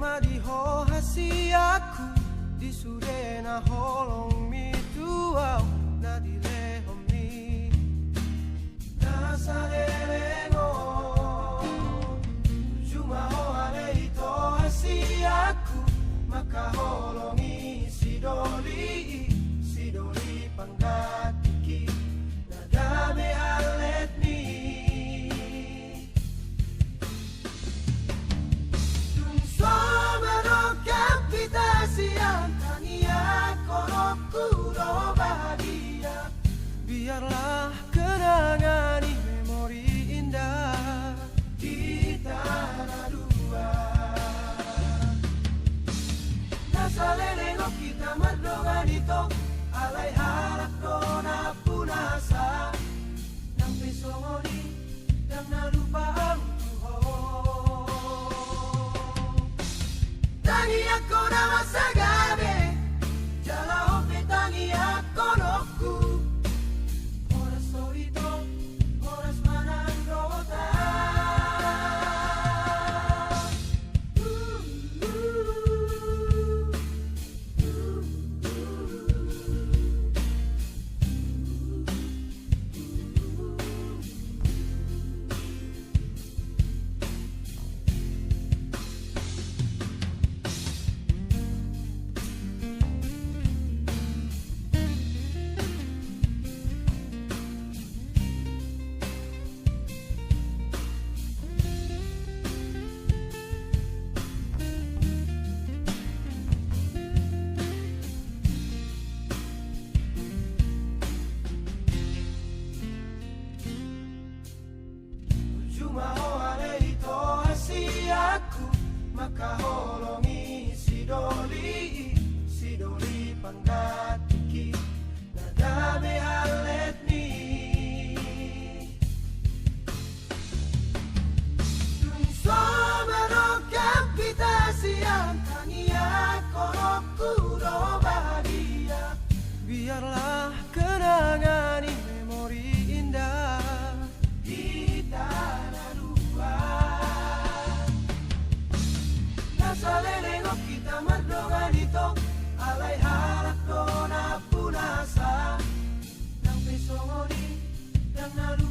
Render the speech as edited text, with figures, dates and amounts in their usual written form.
madiho hasiaku di sure na holong mi tuau na dilehomi na sarerengo cuma ho ale ito hasiaku maka holongi sidoli panggatiki na dame alet ni biarlah kenangan di memori indah di tanah dua. Nasaleleng kita merdongan ito alay harap dona punasa nang pesongoni nang nalupa ang Tuhan. Tangi ako na masagabi jalaho petangi ako nokku makaholongi sidoli panggatiki na dame alet ni tungso manok kapitasi ang tangiak konokuro bahagia biarlah kenangan di memori indah di tanah dua. Nasaleleng kita merdongan ito alay harap dona punasa nang pesongoni nang nalu